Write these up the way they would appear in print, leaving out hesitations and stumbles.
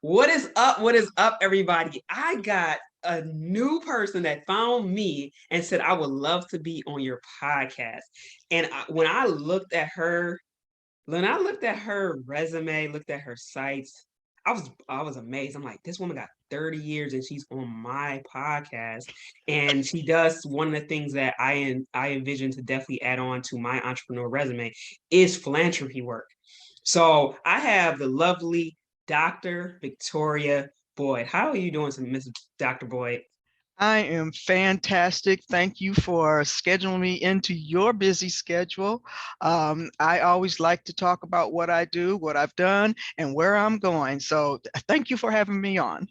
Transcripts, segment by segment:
What is up? What is up, everybody? I got a new person that found me and said, I would love to be on your podcast. And when I looked at her resume, looked at her sites, I was amazed. I'm like, this woman got 30 years and she's on my podcast. And she does one of the things that I envision to definitely add on to my entrepreneur resume is philanthropy work. So I have the lovely Dr. Victoria Boyd. How are you doing, Miss Dr. Boyd? I am fantastic. Thank you for scheduling me into your busy schedule. I always like to talk about what I do, what I've done, and where I'm going. So thank you for having me on.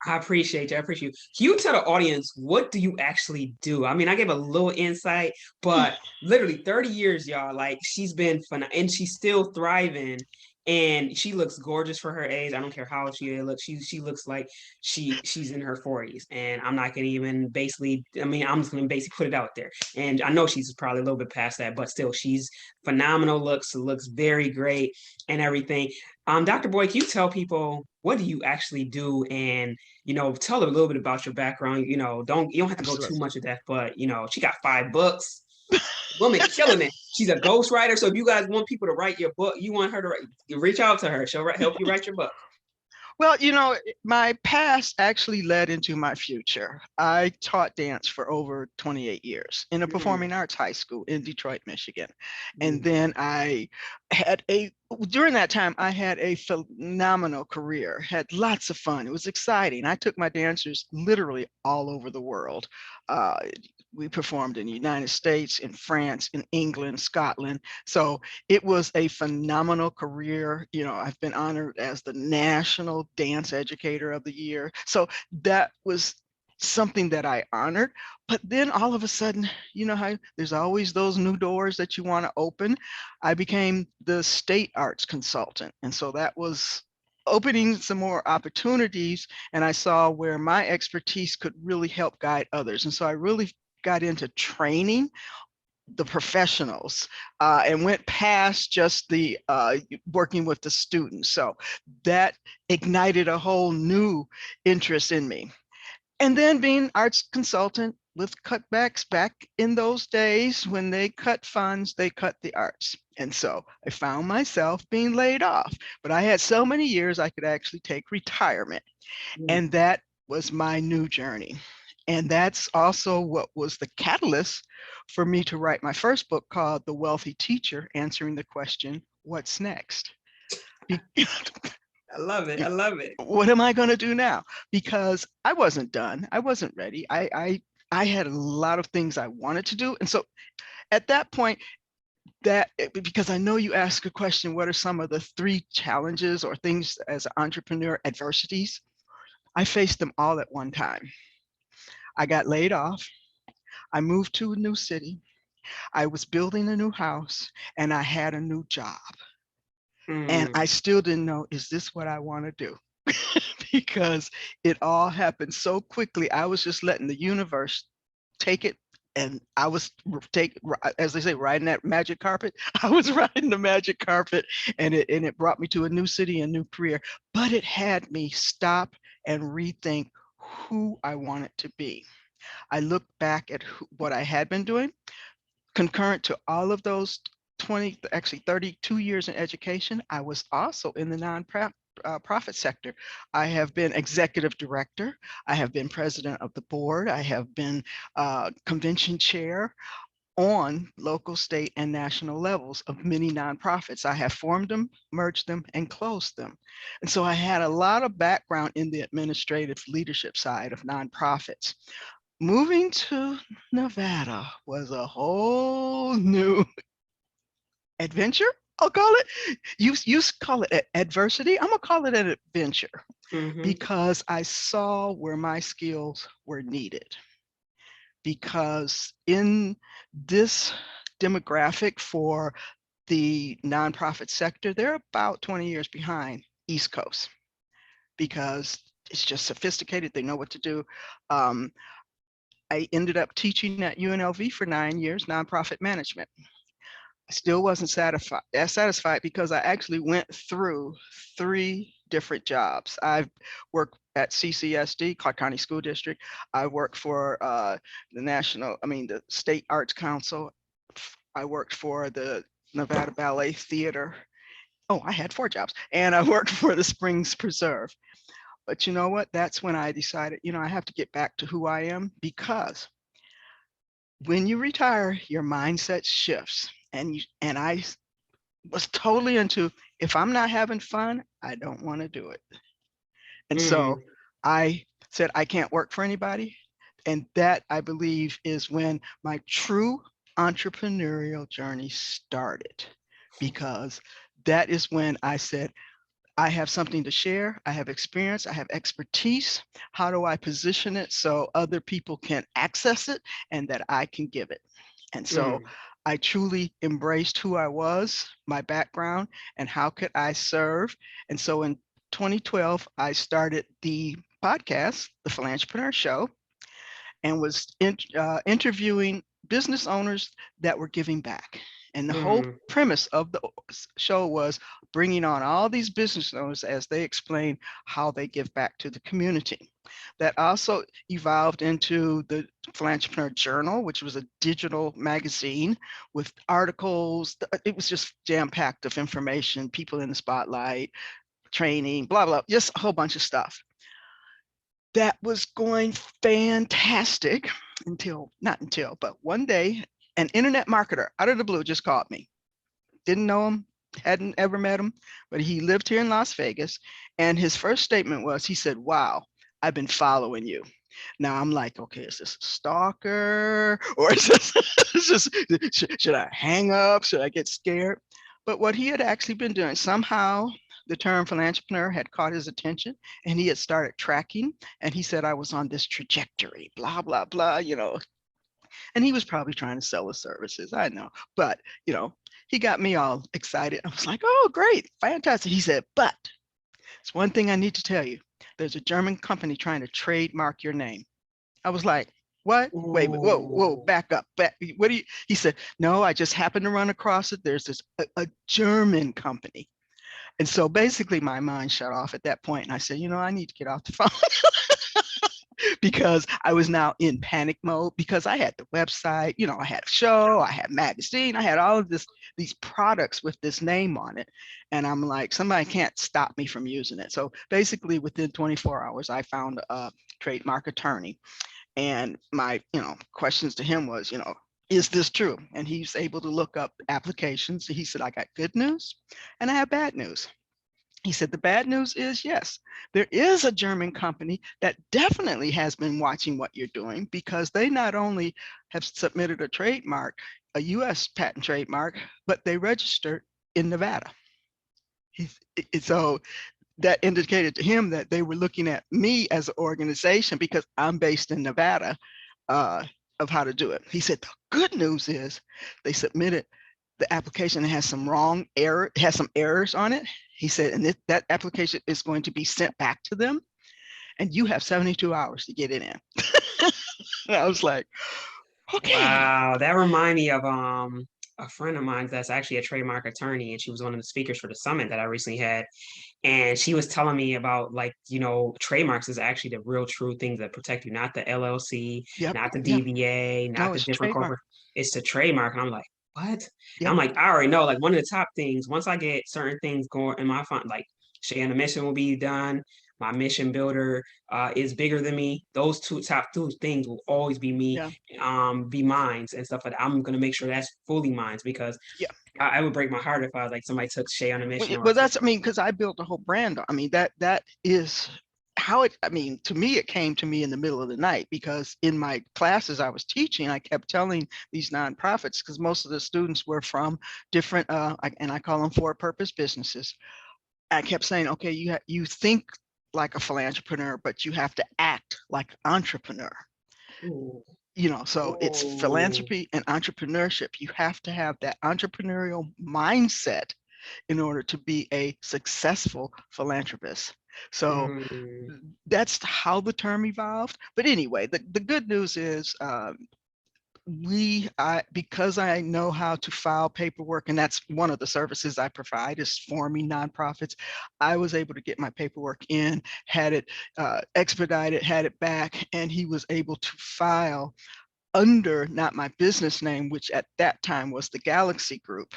I appreciate you. I appreciate you. Can you tell the audience what do you actually do? I mean, I gave a little insight, but literally 30 years, y'all. Like she's been fun and she's still thriving. And she looks gorgeous for her age. I don't care how old she is. Look, she looks like she's in her 40s. And I'm not gonna even basically, I mean, I'm just gonna basically put it out there. And I know she's probably a little bit past that, but still, she's phenomenal, looks very great and everything. Dr. Boyd, can you tell people what do you actually do and tell her a little bit about your background. You don't have to go too Absolutely. much of that, but she got 5 books. Woman killing it. She's a ghostwriter. So if you guys want people to write your book, you want her to reach out to her. She'll help you write your book. Well, my past actually led into my future. I taught dance for over 28 years in a Mm, performing arts high school in Detroit, Michigan. And mm, then had a, during that time, I had a phenomenal career, had lots of fun. It was exciting. I took my dancers literally all over the world. Uh, we performed in the United States, in France, in England, Scotland. So it was a phenomenal career. I've been honored as the National Dance Educator of the Year. So that was something that I honored. But then all of a sudden, you know how there's always those new doors that you want to open. I became the state arts consultant. And so that was opening some more opportunities. And I saw where my expertise could really help guide others. And so I really got into training the professionals and went past just the working with the students. So that ignited a whole new interest in me. And then being arts consultant with cutbacks back in those days when they cut funds, they cut the arts. And so I found myself being laid off, but I had so many years I could actually take retirement. mm. And that was my new journey. And that's also what was the catalyst for me to write my first book called The Wealthy Teacher, answering the question, what's next? I love it. I love it. What am I going to do now? Because I wasn't done. I wasn't ready. I had a lot of things I wanted to do. And so at that point, because I know you ask a question, what are some of the 3 challenges or things as an entrepreneur, adversities? I faced them all at one time. I got laid off. I moved to a new city. I was building a new house and I had a new job. And Mm, I still didn't know, is this what I want to do? Because it all happened so quickly. I was just letting the universe take it. And I was as they say, riding that magic carpet. I was riding the magic carpet, and it brought me to a new city, a new career. But it had me stop and rethink who I wanted to be. I looked back at what I had been doing, concurrent to all of those 20, actually 32 years in education. I was also in the nonprofit sector. I have been executive director. I have been president of the board. I have been convention chair on local, state, and national levels of many nonprofits. I have formed them, merged them, and closed them. And so I had a lot of background in the administrative leadership side of nonprofits. Moving to Nevada was a whole new adventure. I'll call it. You call it adversity. I'm gonna call it an adventure mm-hmm. because I saw where my skills were needed. Because in this demographic for the nonprofit sector, they're about 20 years behind East Coast because it's just sophisticated. They know what to do. Um, I ended up teaching at UNLV for 9 years, nonprofit management. I still wasn't satisfied because I actually went through 3 different jobs. I've worked at CCSD, Clark County School District. I worked for the State Arts Council. I worked for the Nevada Ballet Theater. Oh, I had 4 jobs. And I worked for the Springs Preserve. But you know what? That's when I decided, I have to get back to who I am, because when you retire, your mindset shifts. And I was totally into, if I'm not having fun, I don't want to do it. And so Mm, I said, I can't work for anybody. And that, I believe, is when my true entrepreneurial journey started, because that is when I said, I have something to share. I have experience. I have expertise. How do I position it so other people can access it and that I can give it? And so mm, I truly embraced who I was, my background, and how could I serve. And so in 2012, I started the podcast, The Philantrepreneur Show, and was interviewing business owners that were giving back. And the whole mm, premise of the show was bringing on all these business owners as they explain how they give back to the community. That also evolved into the Philantrepreneur Journal, which was a digital magazine with articles. It was just jam packed of information, people in the spotlight, training, blah, blah, just a whole bunch of stuff. That was going fantastic but one day, an internet marketer out of the blue just called me. Didn't know him, hadn't ever met him, but he lived here in Las Vegas. And his first statement was, he said, "Wow, I've been following you." Now I'm like, okay, is this a stalker, or is this, should I hang up? Should I get scared? But what he had actually been doing, somehow the term philantrepreneur had caught his attention, and he had started tracking. And he said, I was on this trajectory, blah, blah, blah. And he was probably trying to sell his services. I know. But, he got me all excited. I was like, oh, great, fantastic. He said, but it's one thing I need to tell you. There's a German company trying to trademark your name. I was like, what? Wait, whoa, whoa, ooh, back up. What do you? He said, no, I just happened to run across it. There's a German company. And so basically my mind shut off at that point. And I said, I need to get off the phone because I was now in panic mode, because I had the website, I had a show, I had magazine, I had all of these products with this name on it. And I'm like, somebody can't stop me from using it. So basically within 24 hours, I found a trademark attorney. And my, questions to him was, is this true? And he's able to look up applications. He said, I got good news and I have bad news. He said, the bad news is, yes, there is a German company that definitely has been watching what you're doing, because they not only have submitted a trademark, a US patent trademark, but they registered in Nevada. So that indicated to him that they were looking at me as an organization, because I'm based in Nevada, uh, of how to do it. He said, the good news is they submitted the application has some errors on it. He said, and that application is going to be sent back to them, and you have 72 hours to get it in. And I was like, okay. wow. That remind me of a friend of mine that's actually a trademark attorney, and she was one of the speakers for the summit that I recently had. And she was telling me about, like, trademarks is actually the real true things that protect you, not the LLC, Yep, not the yep. DBA, No, not the it's different trademark. corporate. It's the trademark. And I'm like, what? And I'm Yep. like, I already know. Like, one of the top things, once I get certain things going in my fund, like Shay and the mission will be done. My mission builder is bigger than me. Those top two things will always be me, Yeah. be mines and stuff like that. I'm gonna make sure that's fully mines, because Yeah. I would break my heart if I was like somebody took Shay on a mission or Well, took. that's, I mean, because I built a whole brand. I mean, that is how it, I mean, to me, it came to me in the middle of the night, because in my classes I was teaching, I kept telling these nonprofits, because most of the students were from different, and I call them for-purpose businesses. I kept saying, okay, you think like a philantrepreneur, but you have to act like an entrepreneur. Ooh. So it's Oh, philanthropy and entrepreneurship. You have to have that entrepreneurial mindset in order to be a successful philanthropist. So mm, that's how the term evolved. But anyway, the good news is, because I know how to file paperwork, and that's one of the services I provide is forming nonprofits. I was able to get my paperwork in, had it expedited, had it back, and he was able to file under not my business name, which at that time was the Galaxy Group,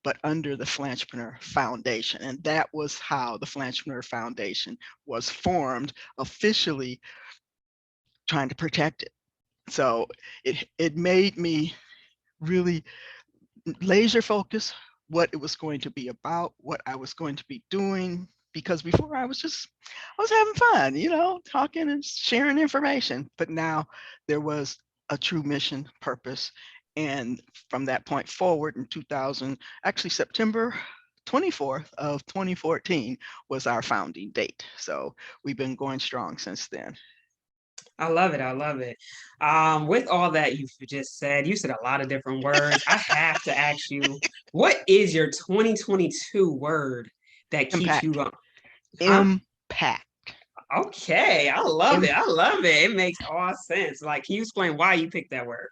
but under the Philantrepreneur Foundation. And that was how the Philantrepreneur Foundation was formed, officially trying to protect it. So it made me really laser focus what it was going to be about, what I was going to be doing, because before I was having fun, talking and sharing information. But now there was a true mission, purpose. And from that point forward in 2000, actually September 24th of 2014 was our founding date. So we've been going strong since then. I love it. I love it. With all that you've just said, you said a lot of different words. I have to ask you, what is your 2022 word that keeps you Impact. going? Huh? Impact. Okay, I love it. Im- I love it. It makes all sense. Like, can you explain why you picked that word?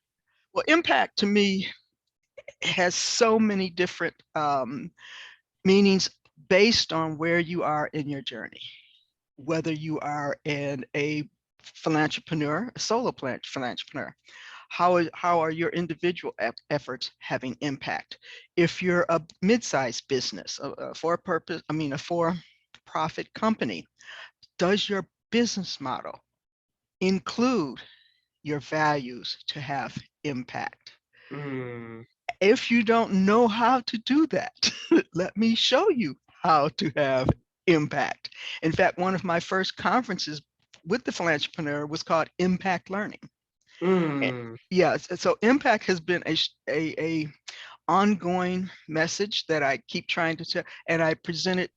well, impact to me has so many different meanings based on where you are in your journey. Whether you are a philantrepreneur, a solo philantrepreneur, how are your individual efforts having impact? If you're a mid-sized business, a for-profit company, does your business model include your values to have impact? Mm, If you don't know how to do that, let me show you how to have impact. In fact, one of my first conferences with the Philantrepreneur was called Impact Learning. mm, Yeah, so impact has been a ongoing message that I keep trying to tell, and I present it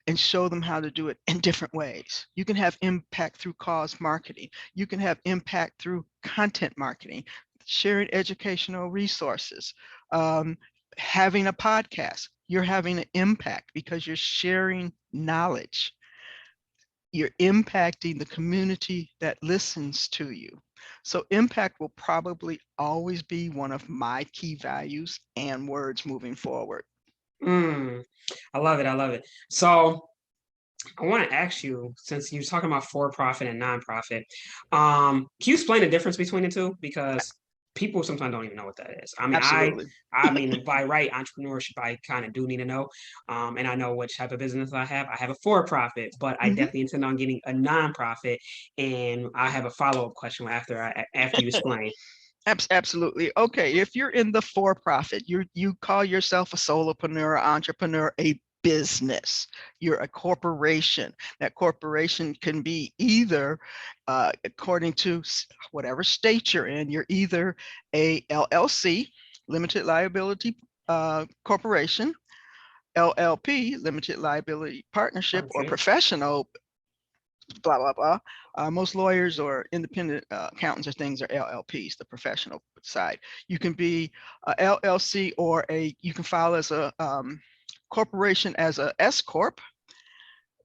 and show them how to do it in different ways. You can have impact through cause marketing. You can have impact through content marketing, sharing educational resources, having a podcast. You're having an impact because you're sharing knowledge. You're impacting the community that listens to you. So impact will probably always be one of my key values and words moving forward. mm. I love it. I love it. So I want to ask you, since you're talking about for-profit and nonprofit, can you explain the difference between the two? Because people sometimes don't even know what that is. I mean, Absolutely. I mean, by right entrepreneurship, I kind of do need to know, and I know what type of business I have. I have a for-profit, but I Mhm. definitely intend on getting a nonprofit, and I have a follow-up question after you explain. Absolutely. Okay, if you're in the for-profit, you call yourself a solopreneur, entrepreneur, a business. You're a corporation. That corporation can be either, according to whatever state you're in, you're either a LLC, limited liability corporation, LLP, limited liability partnership, or Okay. professional blah blah blah. Most lawyers or independent accountants or things are LLPs, the professional side. You can be a LLC or you can file as a corporation as a S corp,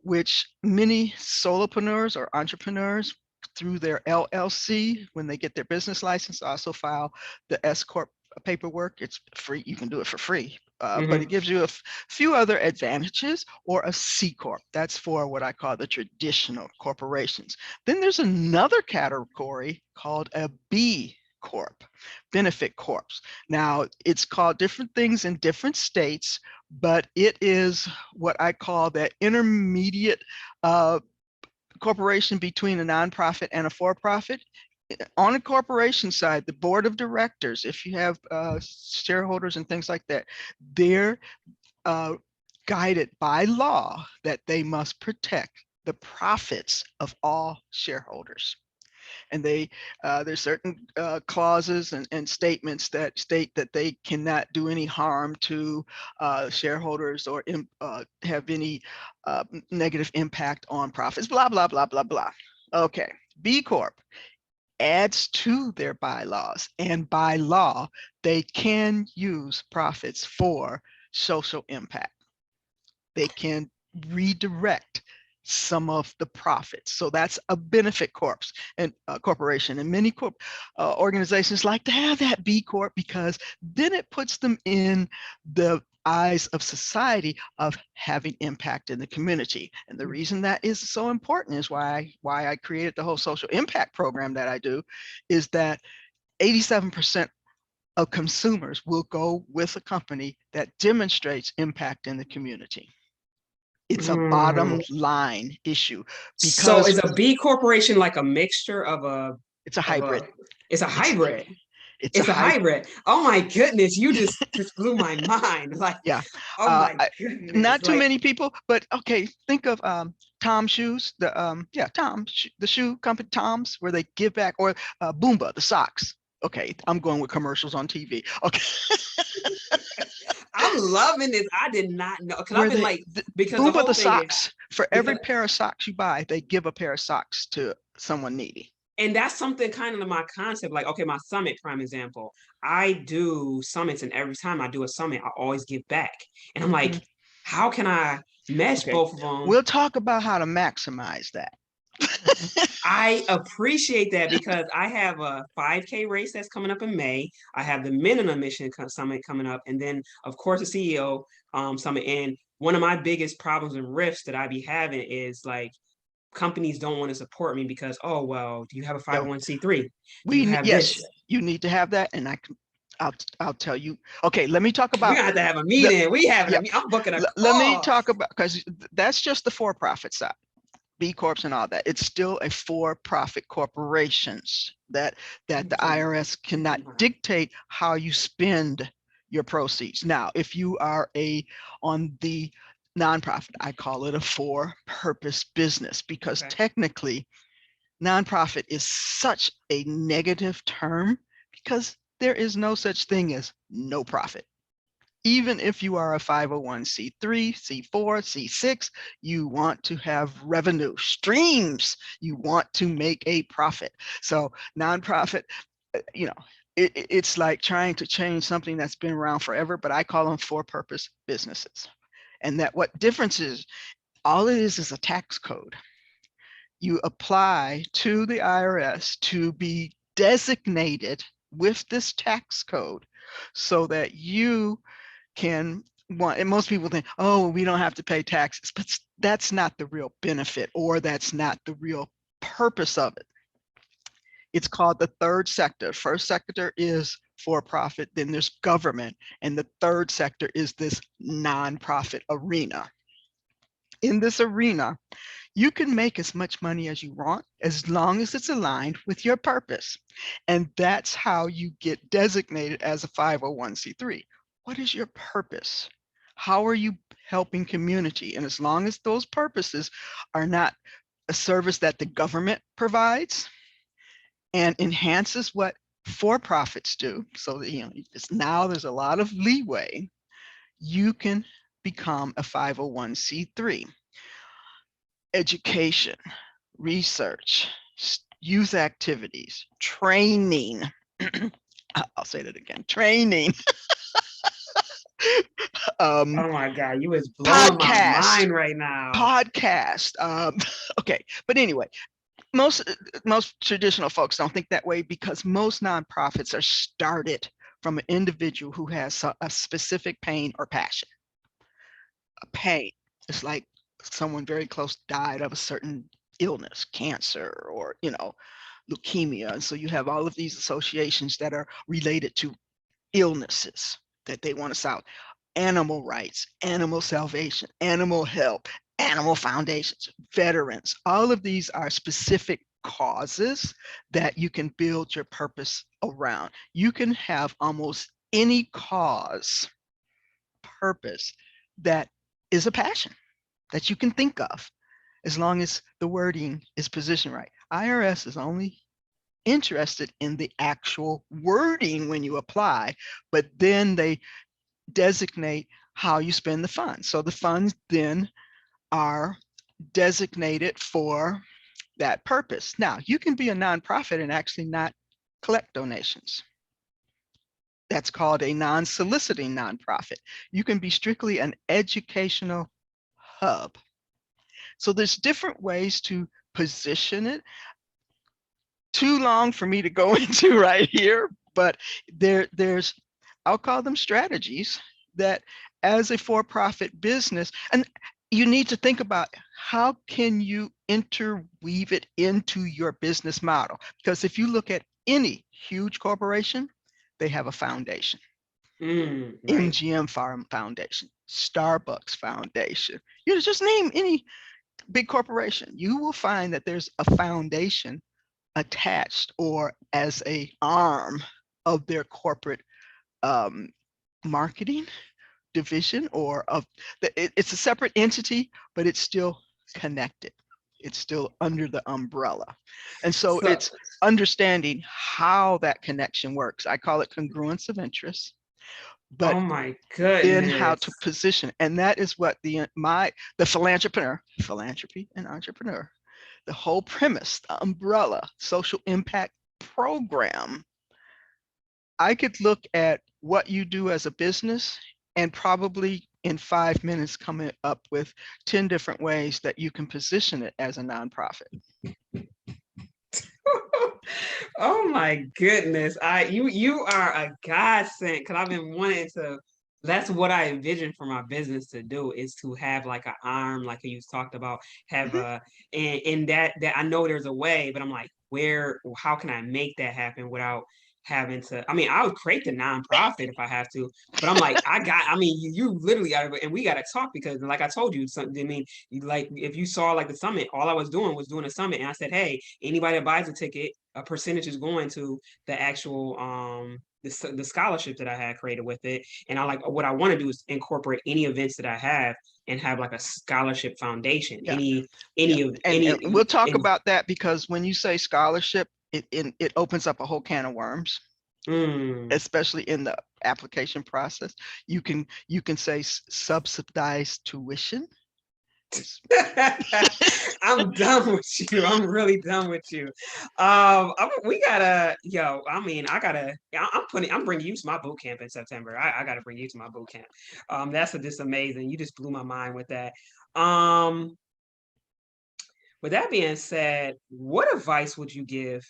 which many solopreneurs or entrepreneurs through their LLC, when they get their business license, also file the S corp paperwork. It's free. You can do it for free. But it Mm-hmm. gives you a few other advantages, or a C Corp. That's for what I call the traditional corporations. Then there's another category called a B Corp, benefit corps. Now, it's called different things in different states, but it is what I call that intermediate corporation between a nonprofit and a for-profit. On a corporation side, the board of directors, if you have shareholders and things like that, they're guided by law that they must protect the profits of all shareholders. And there's certain clauses and statements that state that they cannot do any harm to shareholders or have any negative impact on profits, blah, blah, blah, blah, blah. Okay, B Corp adds to their bylaws, and by law, they can use profits for social impact. They can redirect some of the profits. So that's a benefit corps and corporation. And many organizations like to have that B Corp because then it puts them in the eyes of society of having impact in the community. And the reason that is so important is why I created the whole social impact program that I do, is that 87% of consumers will go with a company that demonstrates impact in the community. It's a bottom line issue So because is a B corporation like a mixture it's a of hybrid. a it's a It's hybrid. it's a It's a hybrid. hybrid. Oh my goodness, you just blew my mind. Like, Yeah. oh my goodness. Not too Like, many people, but okay, think of Tom Shoes, the shoe company Tom's, where they give back, or Boomba, the socks. Okay, I'm going with commercials on TV. Okay. I'm loving this. I did not know because I've Where been they like, because the Boomba whole the thing is socks, for every because pair of socks you buy, they give a pair of socks to someone needy. and that's something kind of my concept. Like, okay, my summit, prime example. I do summits, and every time I do a summit, I always give back. And I'm like, Mhm. how can I mesh Okay, both of them? we'll talk about how to maximize that. I appreciate that because I have a 5K race that's coming up in May. I have the minimum mission summit coming up, and then of course the CEO summit. And one of my biggest problems and rifts that I be having is like companies don't want to support me because, oh well, do you have a Yeah, 501c3? Do you have yes, this? you need to have that, and I'll tell you. Okay, let me talk We're about gonna have to have a the meeting. We having a yeah. meeting. I'm booking a Let me call. talk about, because that's just the for-profit side. B Corps and all that. It's still a for-profit corporations that the IRS cannot dictate how you spend your proceeds. Now, if you are on the nonprofit, I call it a for-purpose business, because Okay. technically nonprofit is such a negative term, because there is no such thing as no profit. Even if you are a 501c3, C4, C6, you want to have revenue streams. You want to make a profit. So nonprofit, it's like trying to change something that's been around forever, but I call them for-purpose businesses. And that what difference is, all it is a tax code. You apply to the IRS to be designated with this tax code so that you can want, and most people think, oh, we don't have to pay taxes, but that's not the real benefit, or that's not the real purpose of it. It's called the third sector. First sector is for profit, then there's government, and the third sector is this nonprofit arena. In this arena, you can make as much money as you want as long as it's aligned with your purpose. And that's how you get designated as a 501c3. What is your purpose? How are you helping community? And as long as those purposes are not a service that the government provides and enhances what for-profits do, so that now there's a lot of leeway, you can become a 501c3. Education, research, youth activities, training. I'll say that again, training. um, Oh my God, you is blowing my podcast, mind right now. podcast. Okay, but anyway, most traditional folks don't think that way, because most nonprofits are started from an individual who has a specific pain or passion. A pain, it's like someone very close died of a certain illness, cancer, or leukemia. And so you have all of these associations that are related to illnesses that they want to solve. Animal rights, animal salvation, animal help, animal foundations, veterans. All of these are specific causes that you can build your purpose around. You can have almost any cause, purpose, that is a passion that you can think of, as long as the wording is positioned right. IRS is only interested in the actual wording when you apply, but then they designate how you spend the funds. So the funds then are designated for that purpose. Now, you can be a nonprofit and actually not collect donations. That's called a non-soliciting nonprofit. You can be strictly an educational hub. So there's different ways to position it. Too long for me to go into right here, but there's, I'll call them strategies that as a for-profit business, and you need to think about how can you interweave it into your business model? Because if you look at any huge corporation, they have a foundation. Right. MGM Farm Foundation, Starbucks Foundation. You just name any big corporation, you will find that there's a foundation attached or as a arm of their corporate um, marketing division, or of it's a separate entity, but it's still connected. It's still under the umbrella. And so So, it's understanding how that connection works. I call it congruence of interest, but oh my then how goodness. to position. And that is what the Philantrepreneur, philanthropy and entrepreneur, the whole premise, the umbrella social impact program. I could look at what you do as a business and probably in 5 minutes come up with 10 different ways that you can position it as a nonprofit. Oh my goodness. You are a godsend because I've been wanting to, that's what I envision for my business to do, is to have like an arm, like you talked about, have Mhm. a, and that I know there's a way, but I'm like, where, how can I make that happen without having to, I mean, I would create the nonprofit if I have to, but I'm like, I mean, you literally got to, and we got to talk because like I told you something, I mean, like if you saw like the summit, all I was doing a summit, and I said, hey, anybody that buys a ticket, a percentage is going to the actual the scholarship that I had created with it. And I like, what I want to do is incorporate any events that I have and have like a scholarship foundation. Yeah, yeah. And we'll talk And about that, because when you say scholarship, it opens up a whole can of worms, mm. especially in the application process. You can say subsidized tuition. I'm done with you. I'm really done with you. We gotta, yo. I mean, I gotta. I'm bringing you to my boot camp in September. I gotta bring you to my boot camp. That's just amazing. You just blew my mind with that. Um, with that being said, what advice would you give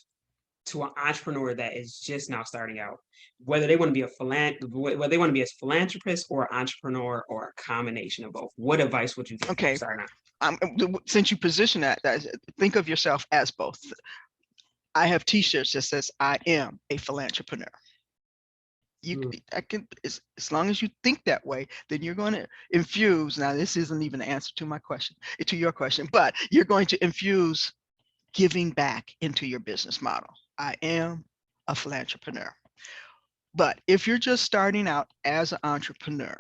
to an entrepreneur that is just now starting out, whether they want to be whether they want to be a philanthropist or an entrepreneur or a combination of both? What advice would you give them Okay, starting out? since you position that, think of yourself as both. I have T-shirts that says I am a philantrepreneur. Mm. I can, as long as you think that way, then you're going to infuse. Now, this isn't even the answer to my question, to your question, but you're going to infuse giving back into your business model. I am a philantrepreneur. But if you're just starting out as an entrepreneur,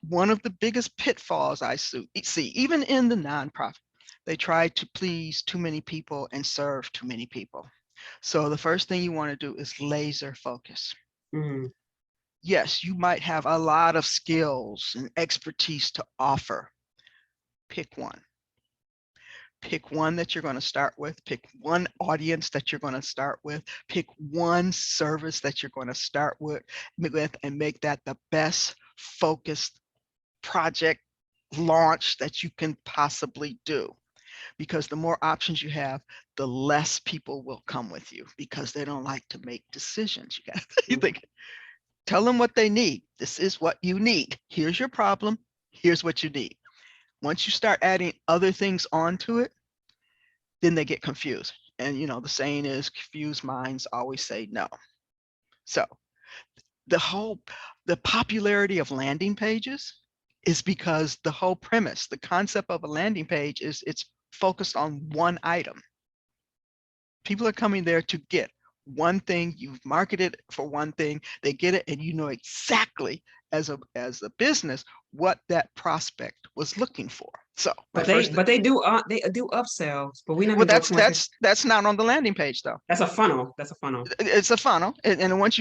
one of the biggest pitfalls I see, even in the nonprofit, they try to please too many people and serve too many people. So the first thing you want to do is laser focus. Mm. Yes, you might have a lot of skills and expertise to offer. Pick one. Pick one that you're going to start with. Pick one audience that you're going to start with. Pick one service that you're going to start with, and make that the best focused project launch that you can possibly do. Because the more options you have, the less people will come with you, because they don't like to make decisions. You think, tell them what they need. This is what you need. Here's your problem. Here's what you need. Once you start adding other things onto it, then they get confused. And the saying is, confused minds always say no. So the popularity of landing pages is because the whole premise, the concept of a landing page is it's focused on one item. People are coming there to get one thing. You've marketed for one thing, they get it, and you know exactly as a business what that prospect was looking for. So my But first, they do upsells, but we not well, gonna go that's too much. that's not on the landing page though. That's a funnel. That's a funnel. It's a funnel, and once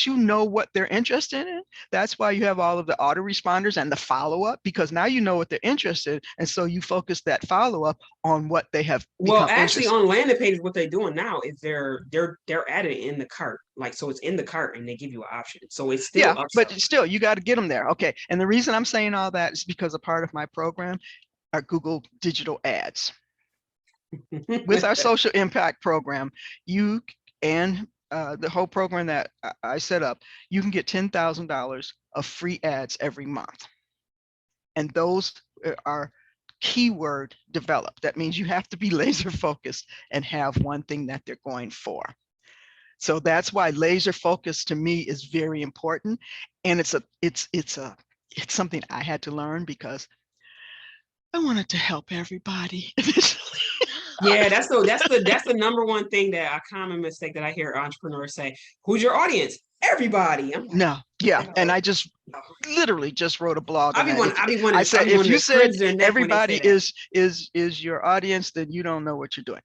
you know what they're interested in, that's why you have all of the autoresponders and the follow-up, because now you know what they're interested in, and so you focus that follow-up on what they have Well, become actually, interested. on landing pages, what they're doing now is they're adding in the cart, like so it's in the cart, and they give you an option, so it's still Yeah, but upsell. still you got to get them there. Okay, and the reason I'm saying all that is because a part of my program, our Google digital ads. With our social impact program, you and the whole program that I set up, you can get $10,000 of free ads every month. And those are keyword developed. That means you have to be laser focused and have one thing that they're going for. So that's why laser focus to me is very important. And it's something I had to learn because I wanted to help everybody. Yeah, that's the number one thing, that a common mistake that I hear entrepreneurs say. Who's your audience? Everybody. I'm like, No, yeah. And no, I just no. literally just wrote a blog on that. I I said, be if wanting you to said cringe their neck when they everybody say that. is your audience, then you don't know what you're doing.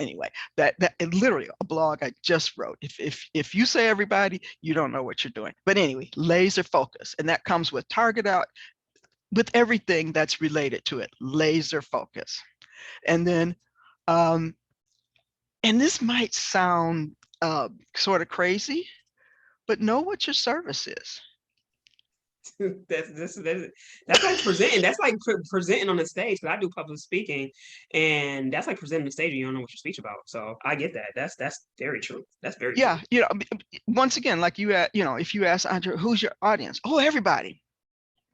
Anyway, that literally a blog I just wrote. If you say everybody, you don't know what you're doing. But anyway, laser focus, and that comes with target out, with everything that's related to it. Laser focus, and then, and this might sound sort of crazy, but know what your service is. That's like presenting. That's like presenting on the stage. Because I do public speaking, and that's like presenting the stage, and you don't know what your speech about. So I get that. That's very true. That's very true. Yeah, once again, like if you ask Andre, who's your audience? Oh, everybody.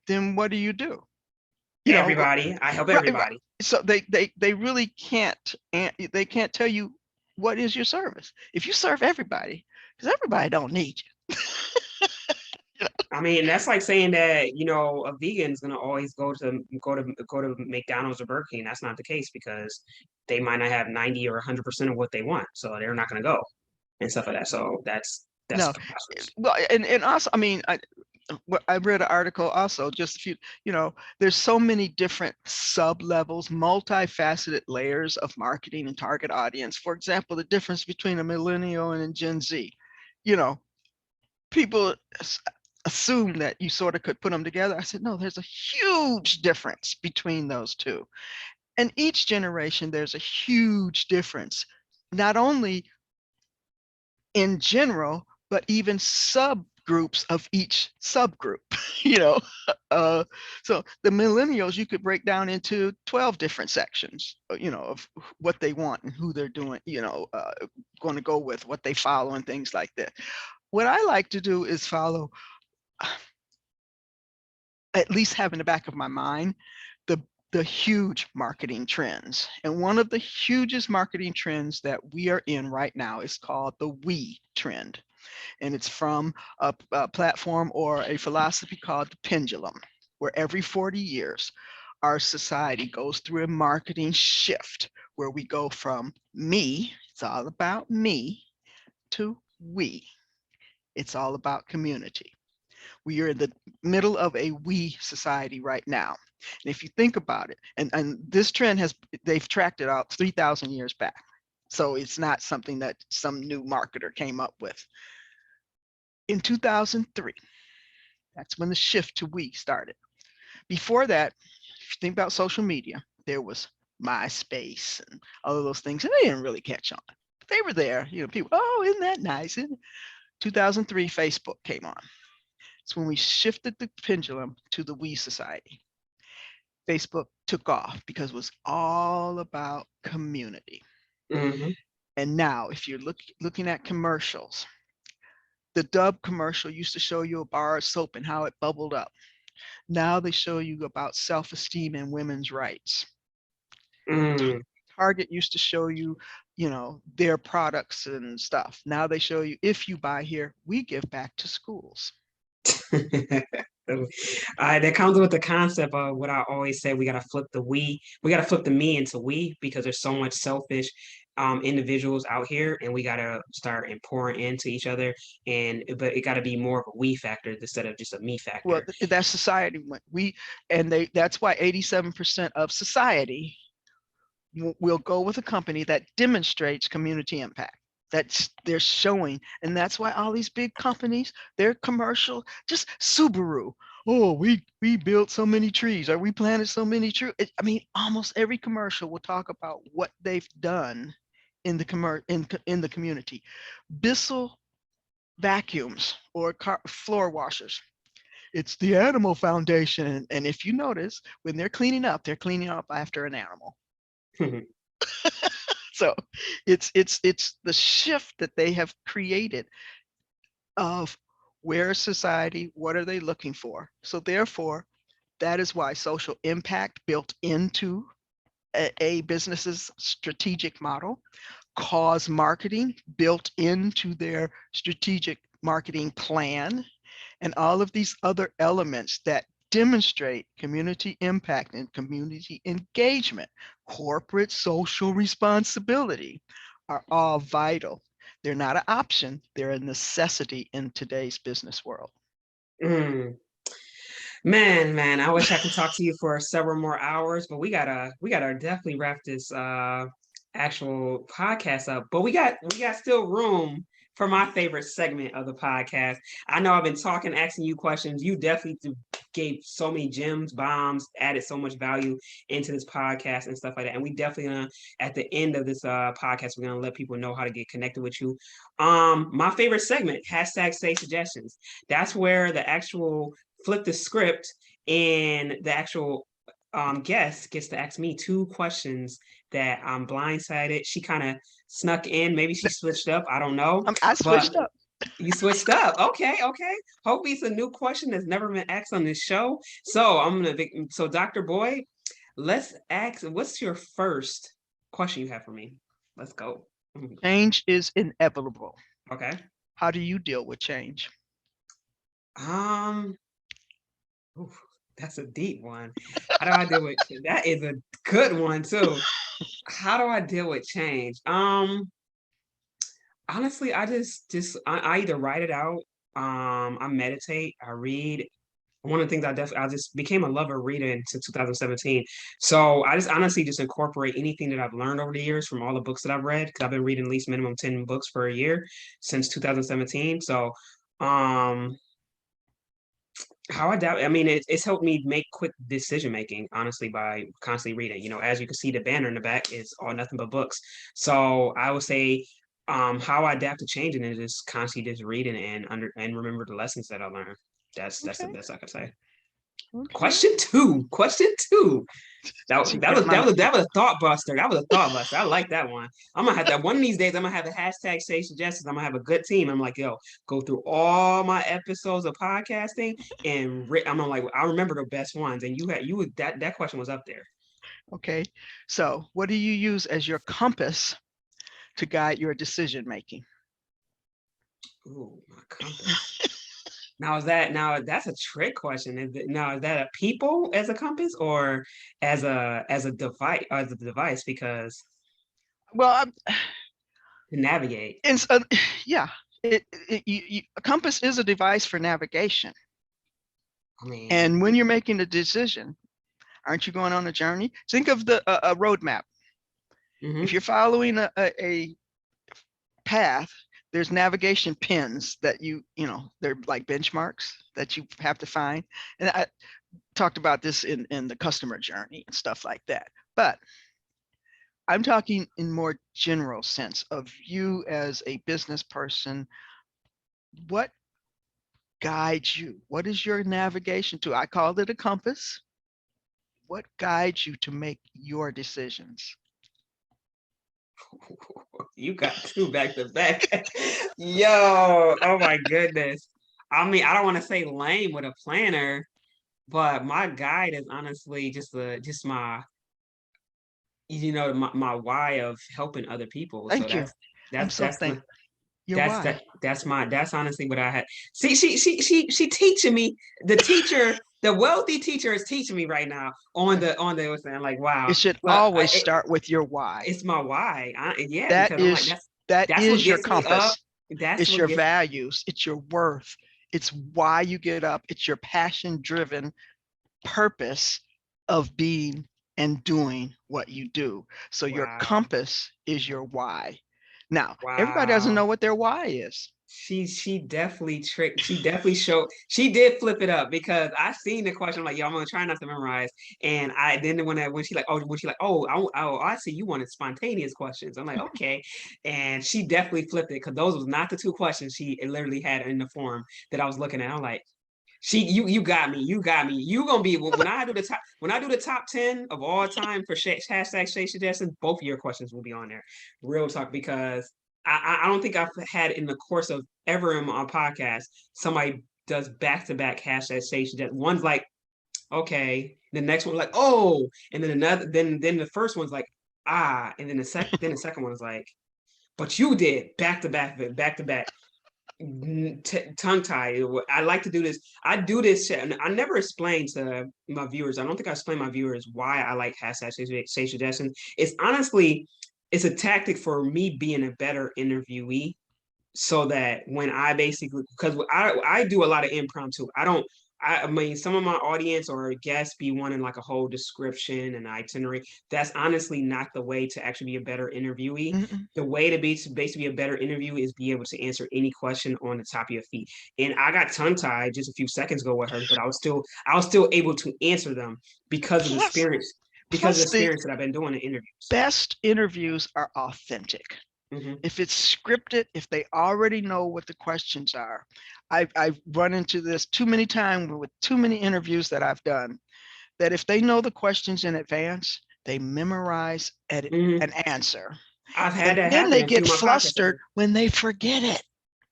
Then what do you do? Everybody. I help Right, right. everybody. So they really can't, they can't tell you what is your service if you serve everybody, because everybody don't need you. I mean, that's like saying that, a vegan is gonna always go to McDonald's or Burger King. That's not the case, because they might not have 90 or 100% of what they want, so they're not gonna go and stuff like that. So that's No, preposterous. well, and also, I mean, I read an article also, just a few, there's so many different sub levels, multifaceted layers of marketing and target audience. For example, the difference between a millennial and a Gen Z. People assume that you sort of could put them together. I said, no, there's a huge difference between those two. And each generation, there's a huge difference, not only in general, but even subgroups of each subgroup. you know so the millennials you could break down into 12 different sections, of what they want and who they're doing, going to go with, what they follow and things like that. What I like to do is follow, at least have in the back of my mind, the huge marketing trends. And one of the hugest marketing trends that we are in right now is called the we trend. And it's from a platform or a philosophy called the pendulum, where every 40 years, our society goes through a marketing shift where we go from me, it's all about me, to we, it's all about community. We are in the middle of a we society right now. And if you think about it, and this trend they've tracked it out 3,000 years back. So it's not something that some new marketer came up with. In 2003, that's when the shift to we started. Before that, if you think about social media, there was MySpace and all of those things, and they didn't really catch on. But they were there, people, oh, isn't that nice? In 2003, Facebook came on. It's when we shifted the pendulum to the we society. Facebook took off because it was all about community. Mm-hmm. And now, if you're looking at commercials, the Dove commercial used to show you a bar of soap and how it bubbled up. Now they show you about self-esteem and women's rights. Mm. Target used to show you, their products and stuff. Now they show you, if you buy here, we give back to schools. That comes with the concept of what I always say: we got to flip the me into we, because there's so much selfish individuals out here, and we got to start and pouring into each other. But it got to be more of a we factor instead of just a me factor. Well, that's society. That's why 87% of society will go with a company that demonstrates community impact. They're showing, and that's why all these big companies, they're commercial. Just Subaru, oh, we built so many trees, or we planted so many trees. I mean, almost every commercial will talk about what they've done in the community. Bissell vacuums or floor washers, It's the Animal Foundation. And if you notice, when they're cleaning up after an animal. So it's the shift that they have created of where society, what are they looking for? So therefore, that is why social impact built into a business's strategic model, cause marketing built into their strategic marketing plan, and all of these other elements that demonstrate community impact and community engagement, corporate social responsibility are all vital. They're not an option, they're a necessity in today's business world. Mm. Man, I wish I could talk to you for several more hours, but we gotta definitely wrap this actual podcast up. But we got still room for my favorite segment of the podcast. I know I've been talking, asking you questions. You definitely gave so many gems, bombs, added so much value into this podcast and stuff like that. And we definitely gonna, at the end of this podcast, we're gonna let people know how to get connected with you. My favorite segment, hashtag say suggestions. That's where the actual flip the script and the actual guest gets to ask me two questions that I'm blindsided. She kind of snuck in. Maybe she switched up. I don't know. I But switched up. you switched up. Okay, okay. Hopefully it's a new question that's never been asked on this show. So so Dr. Boyd, let's ask, what's your first question you have for me? Let's go. Change is inevitable. Okay. How do you deal with change? Um, oof, that's a deep one. How do I deal with that? Is a good one too. How do I deal with change? Honestly, I either write it out, I meditate, I read. One of the things I just became a lover reader into 2017. So I just honestly just incorporate anything that I've learned over the years from all the books that I've read, because I've been reading at least minimum 10 books per year since 2017. So um how I doubt, I mean, it's helped me make quick decision making, honestly, by constantly reading. As you can see, the banner in the back is all nothing but books. So I would say, how I adapt to changing is just constantly just reading and remember the lessons that I learned. That's the Okay. best I could say. Okay. Question two. Question two. That, So you that got was my that was that was a thought buster. That was a thought buster. I like that one. I'm gonna have that one of these days. I'm gonna have a hashtag say suggestions. I'm gonna have a good team. I'm like, yo, go through all my episodes of podcasting and I'm gonna like, I remember the best ones. And that question was up there. okay. So what do you use as your compass to guide your decision making? Ooh, my compass. Now that's a trick question. Is that a people as a compass or as a device because Well, to navigate? yeah, a compass is a device for navigation. I mean, And when you're making a decision, aren't you going on a journey? Think of a roadmap. If mhm. you're following a path, there's navigation pins that they're like benchmarks that you have to find. And I talked about this in the customer journey and stuff like that. But I'm talking in more general sense of you as a business person. What guides you? What is your navigation to? I called it a compass. What guides you to make your decisions? You got two back to back. Yo, oh my goodness. I mean, I don't want to say lame with a planner, but my guide is honestly just my why of helping other people. So Thank you. that's I'm that's so that's thankful. the Your why. that's honestly what I had. See, she teaching me. The wealthy teacher is teaching me right now on the what's that? I'm like, It wow. should But always start with your why. it's my why. Yeah, That because I'm like is that that's what is your gets me up. compass. That's It's what your gets values. It's your worth. It's why you get up. It's your passion driven purpose of being and doing what you do. So your wow. compass is your why. Now, everybody doesn't Wow. know what their why is. She definitely tricked. She definitely showed. She did flip it up because I seen the question. I'm like, yo, I'm gonna try not to memorize. And I then when she like, I see you wanted spontaneous questions. I'm like, okay. And she definitely flipped it because those was not the two questions she literally had in the form that I was looking at. I'm like, You got me. You got me. You gonna be when I do the top 10 of all time for hashtag Shay Suggestions, both of your questions will be on there. Real talk, because I don't think I've had in the course of ever in my podcast somebody does back to back hashtag Shay Suggestions. One's like, okay, the next one like, oh, and then another, then the first one's like, ah, and then the second one is like, but you did back to back, tongue tie. I like to do this. I do this, and I never explain to my viewers. I don't think I explain to my viewers why I like hashtag say suggestions. It's honestly, it's a tactic for me being a better interviewee, so that when I basically, because I do a lot of impromptu. I mean, some of my audience or guests be wanting like a whole description and itinerary. That's honestly not the way to actually be a better interviewee. Mm-mm. The way to be basically a better interview is be able to answer any question on the top of your feet. And I got tongue tied just a few seconds ago with her, but I was still able to answer them because of the Plus, experience, plus the that I've been doing in interviews. best interviews are authentic. Mm-hmm. If it's scripted, if they already know what the questions are, I've run into this too many times with too many interviews that I've done, that if they know the questions in advance, they memorize Mm-hmm. an answer. I've had And that then happen they in a few get of my podcasts. flustered when they forget it.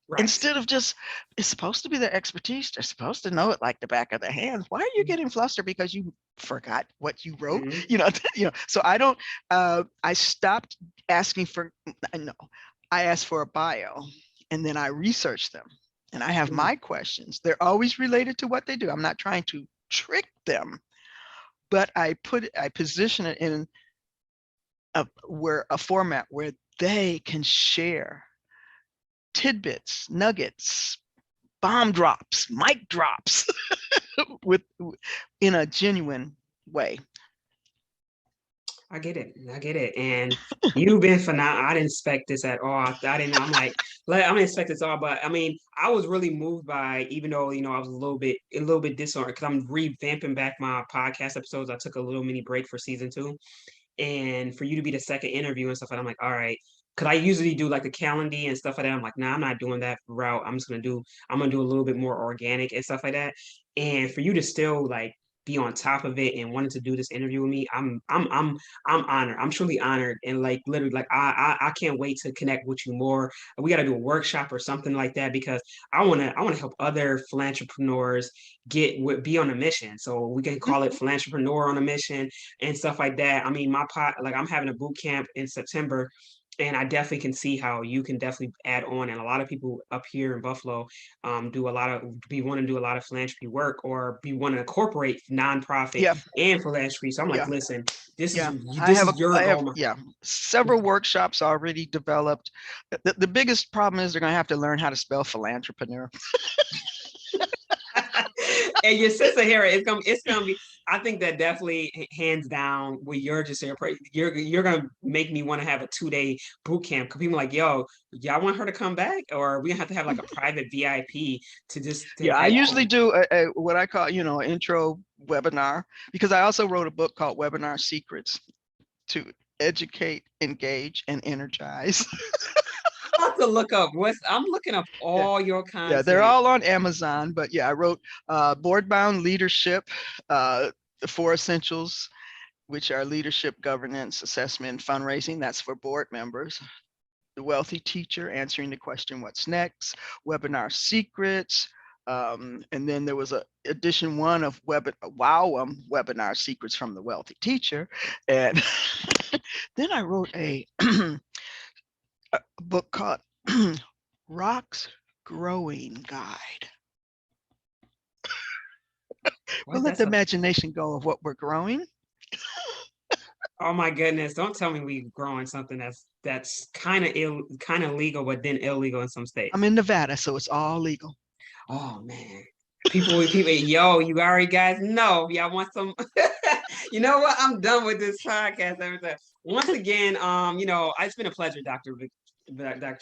Right. Instead of just, it's supposed to be their expertise. They're supposed to know it like the back of their hands. Why are you getting flustered because you forgot what you wrote? Mm-hmm. So I don't, I stopped asking for, no, I asked for a bio and then I research them and I have Mm-hmm. my questions. They're always related to what they do. I'm not trying to trick them, but I position it in a format where they can share tidbits, nuggets, bomb drops, mic drops with in a genuine way. I get it. I get it. And you've been phenomenal. I didn't expect this at all. I didn't. I didn't expect this at all. But I mean, I was really moved by, even though I was a little bit disoriented because I'm revamping back my podcast episodes. I took a little mini break for season 2, and for you to be the second interview and stuff, and I'm like, all right. Cause I usually do like the calendar and stuff like that. I'm like, nah, I'm not doing that route. I'm gonna do a little bit more organic and stuff like that. And for you to still like be on top of it and wanted to do this interview with me, I'm honored. I'm truly honored. And like literally, like I can't wait to connect with you more. We gotta do a workshop or something like that, because I wanna help other philanthropreneurs be on a mission. So we can call it Philantrepreneur on a Mission and stuff like that. I mean, like I'm having a boot camp in September, and I definitely can see how you can definitely add on. And a lot of people up here in Buffalo want to do a lot of philanthropy work, or be want to incorporate nonprofit Yeah, and philanthropy. So I'm like, yeah, listen, yeah. this is your goal. Several workshops already developed. The biggest problem is they're going to have to learn how to spell philantrepreneur. And your sister here, it's gonna be. I think that definitely hands down what you're just saying. You're gonna make me want to have a 2-day boot camp, because people are like, yo, y'all want her to come back, or we have to have like a private VIP to Yeah, I have. usually do what I call, an intro webinar, because I also wrote a book called Webinar Secrets to educate, engage, and energize. I'm about to look up I'm looking up Yeah. all your Yeah, they're content. all on Amazon, but yeah, I wrote Board-Bound Leadership, the 4 Essentials, which are leadership, governance, assessment, fundraising. That's for board members. The Wealthy Teacher, answering the question, what's next? Webinar Secrets. And then there was a edition 1 of Webinar Secrets from the Wealthy Teacher. And then I wrote a book called Rocks Growing Guide. We'll let the imagination go of what we're growing. Oh my goodness! Don't tell me we're growing something that's kind of legal, but then illegal in some states. I'm in Nevada, so it's all legal. Oh man, people, yo, you already guys know. Y'all want some? You know what? I'm done with this podcast. Everything. Once again, it's been a pleasure, Dr.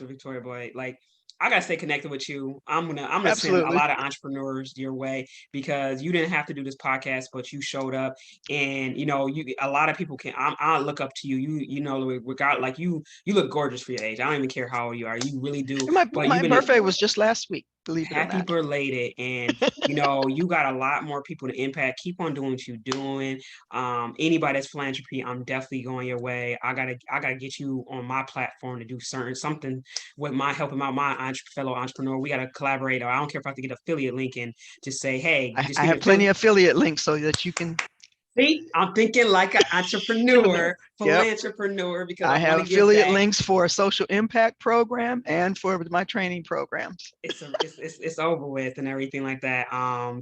Victoria Boyd. Like, I gotta stay connected with you. I'm gonna send a Absolutely. lot of entrepreneurs your way, because you didn't have to do this podcast, but you showed up, and a lot of people can. I look up to you. Regard, like you look gorgeous for your age. I don't even care how old you are. You really do. My But you've been birthday was just last week. believe it or Happy not. belated. And you got a lot more people to impact. Keep on doing what you're doing. Anybody that's philanthropy, I'm definitely going your way. I gotta get you on my platform to do something with my helping out my fellow entrepreneur. We gotta collaborate. Or I don't care if I have to get affiliate link and just say, hey, just I give me have plenty affiliate. of affiliate links so that you can. See, I'm thinking like an entrepreneur, Yep. philantrepreneur, because I I want have to give affiliate back. links for a social impact program and for my training programs. It's over with and everything like that.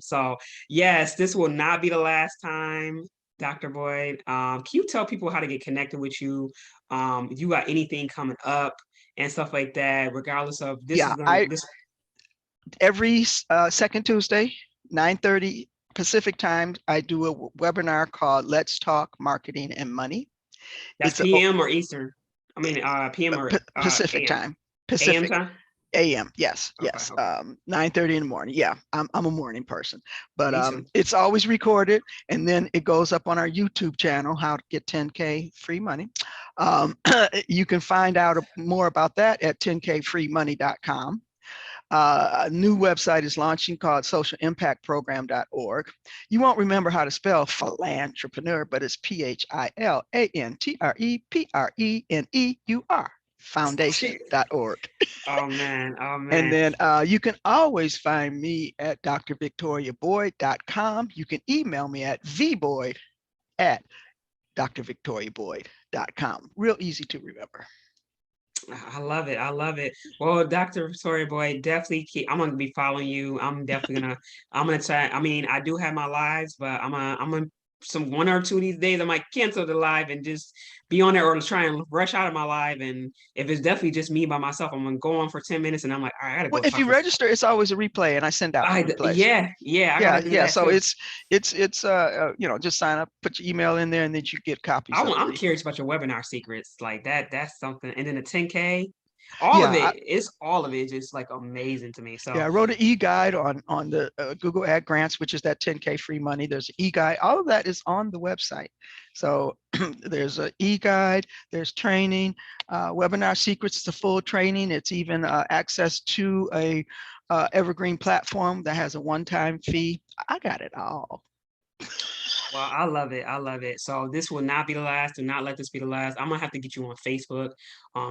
So yes, this will not be the last time, Dr. Boyd. Can you tell people how to get connected with you? If you got anything coming up and stuff like that, regardless of this is Yeah, gonna I this every second Tuesday, 9:30 Pacific time, I do a webinar called Let's Talk Marketing and Money. that's It's a PM or Eastern. I mean PM or Pacific AM. time. AM Pacific. time? AM, yes, Okay, yes. okay. 9:30 in the morning. Yeah, I'm a morning person, but Me too. it's always recorded, and then it goes up on our YouTube channel. How to get 10K free money. You can find out more about that at 10kfreemoney.com. A new website is launching called socialimpactprogram.org. You won't remember how to spell philantrepreneur, but it's Philantreprepreneur foundation.org. Oh man, oh And man. then you can always find me at drvictoriaboyd.com. You can email me at vboyd at drvictoriaboyd.com. Real easy to remember. I love it. I love it. Well, Dr. Victoria Boy, definitely I'm gonna be following you. I'm gonna try. I mean, I do have my lives, but I'm gonna some one or two of these days I might cancel the live and just be on there or try and rush out of my live. And if it's definitely just me by myself, I'm gonna go on for 10 minutes and I'm like, all right, I gotta Well, go if talk you to register, it's always a replay, and I send out the replays. yeah, I Yeah, gotta do yeah. that So too. it's just sign up, put your email in there, and then you get copies of the I'm replay. curious about your webinar secrets. Like that's something. And then the 10K, all of Yeah, it, it's all of it just like amazing to me. So yeah, I wrote an e-guide on the Google Ad Grants, which is that 10K free money. There's an e-guide. All of that is on the website. So there's an e-guide, there's training, webinar secrets to full training. It's even access to a evergreen platform that has a one-time fee. I got it all. well, I love it. I love it. So this will not be the last. Do not let this be the last. I'm gonna have to get you on Facebook.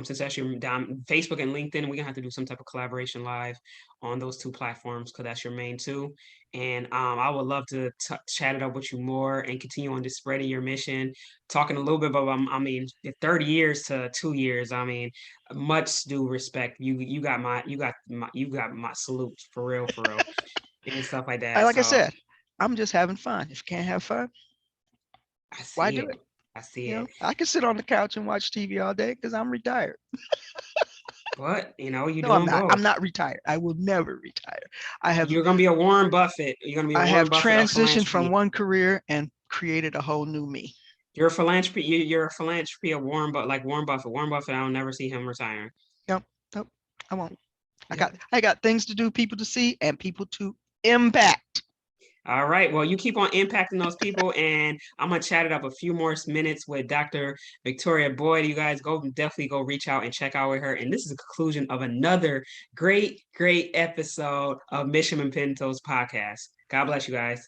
Since that's your down Facebook and LinkedIn, we're gonna have to do some type of collaboration live on those two platforms because that's your main two. And I would love to chat it up with you more and continue on just spreading your mission, talking a little bit about. I mean, 30 years to 2 years. I mean, much due respect. You got my salute for real, and stuff like that. Like I So said, I'm just having fun. If you can't have fun, I why see do it. it? I see it. I can sit on the couch and watch TV all day because I'm retired. But you're No, I'm doing not. both. I'm not retired. I will never retire. I have You're gonna be a Warren Buffett. You're gonna be a I Warren have Buffett of transitioned from philanthropy. one career and created a whole new me. You're a philanthropy. You're a philanthropy of Warren, but like Warren Buffett. Warren Buffett, I'll never see him retiring. Nope, nope, I won't. Yep. I got things to do, people to see, and people to impact. All right. Well, you keep on impacting those people, and I'm gonna chat it up a few more minutes with Dr. Victoria Boyd. You guys definitely go reach out and check out with her. And this is the conclusion of another great episode of Mission and Pinto's podcast. God bless you guys.